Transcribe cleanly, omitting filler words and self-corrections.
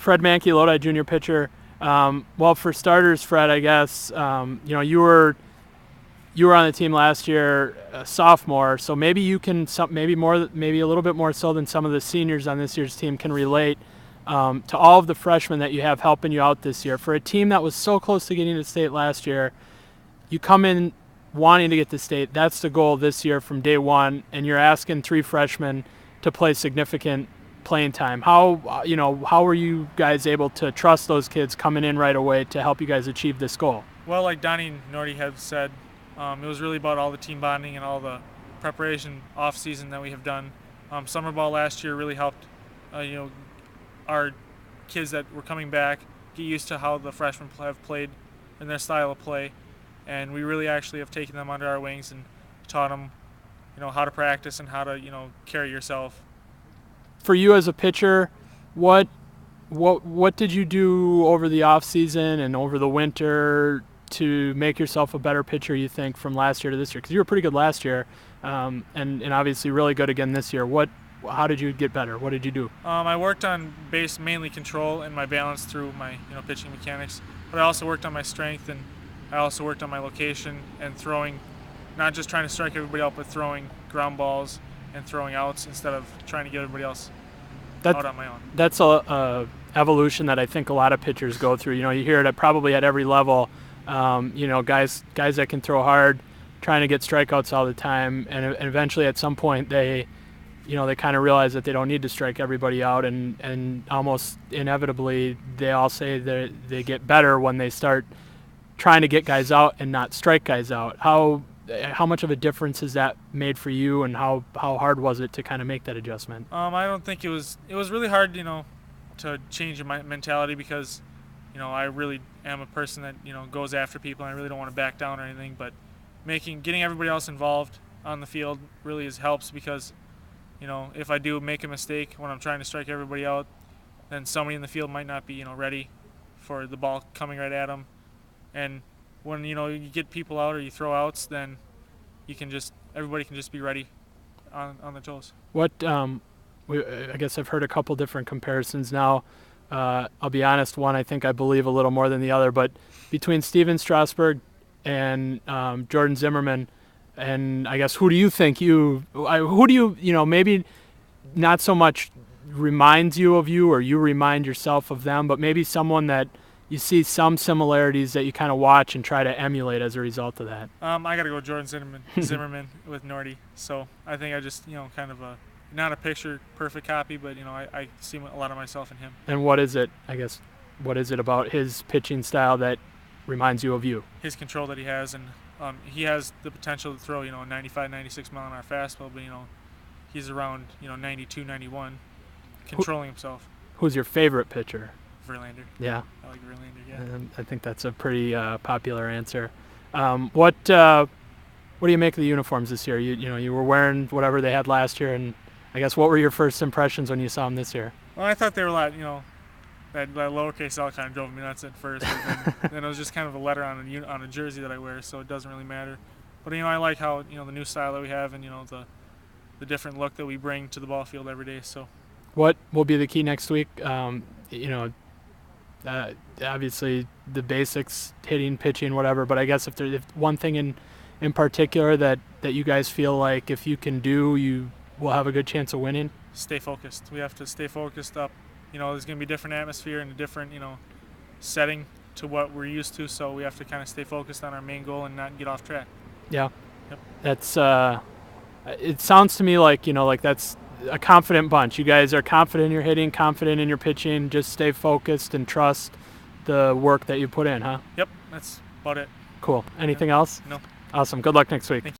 Fred Manke, Lodi junior pitcher. Well, for starters, Fred, I guess you were on the team last year, a sophomore, so maybe you can maybe a little bit more so than some of the seniors on this year's team can relate to all of the freshmen that you have helping you out this year. For a team that was so close to getting to state last year, you come in wanting to get to state. That's the goal this year from day one, and you're asking 3 freshmen to play significant playing time. How were you guys able to trust those kids coming in right away to help you guys achieve this goal? Well, like Donnie and Nordy have said, it was really about all the team bonding and all the preparation off season that we have done. Summer ball last year really helped our kids that were coming back get used to how the freshmen have played and their style of play, and we really actually have taken them under our wings and taught them how to practice and how to carry yourself. For you as a pitcher, what did you do over the off season and over the winter to make yourself a better pitcher, you think, from last year to this year? Because you were pretty good last year, and obviously really good again this year. How did you get better? What did you do? I worked on base mainly control and my balance through my pitching mechanics, but I also worked on my strength, and I also worked on my location and throwing, not just trying to strike everybody out, but throwing ground balls and throwing outs instead of trying to get everybody else out on my own. That's a evolution that I think a lot of pitchers go through. You hear it probably at every level. Guys that can throw hard, trying to get strikeouts all the time, and eventually at some point they kind of realize that they don't need to strike everybody out, and almost inevitably they all say that they get better when they start trying to get guys out and not strike guys out. How much of a difference has that made for you, and how hard was it to kind of make that adjustment? I don't think it was really hard, to change my mentality, because I really am a person that goes after people, and I really don't want to back down or anything, but getting everybody else involved on the field really helps, because if I do make a mistake when I'm trying to strike everybody out, then somebody in the field might not be ready for the ball coming right at them. And when you get people out or you throw outs, then everybody can just be ready on their toes. I guess I've heard a couple different comparisons now. I'll be honest, one I think I believe a little more than the other, but between Steven Strasburg and Jordan Zimmerman, and I guess who do you maybe not so much reminds you of you, or you remind yourself of them, but maybe someone that you see some similarities that you kind of watch and try to emulate as a result of that? I got to go Jordan Zimmerman with Nordy. So I think I just, kind of not a picture perfect copy, but, I see a lot of myself in him. And what is it about his pitching style that reminds you of you? His control that he has, and he has the potential to throw, 95, 96 mile an hour fastball, but, he's around, 92, 91, controlling himself. Who's your favorite pitcher? Verlander. Yeah. I like Verlander, yeah. I think that's a pretty popular answer. What do you make of the uniforms this year? You were wearing whatever they had last year, and I guess what were your first impressions when you saw them this year? Well, I thought they were a lot, that lowercase L kind of drove me nuts at first. But then it was just kind of a letter on a jersey that I wear, so it doesn't really matter. But, I like how, the new style that we have, and, the different look that we bring to the ball field every day. So, what will be the key next week? Obviously the basics, hitting, pitching, whatever, but I guess if one thing in particular that you guys feel like if you can do, you will have a good chance of winning? Stay focused. We have to stay focused up. There's going to be a different atmosphere and a different, setting to what we're used to, so we have to kind of stay focused on our main goal and not get off track. Yeah. Yep. That's it sounds to me like, that's a confident bunch. You guys are confident in your hitting, confident in your pitching. Just stay focused and trust the work that you put in, huh? Yep, that's about it. Cool. Anything else? No. Awesome. Good luck next week. Thank you.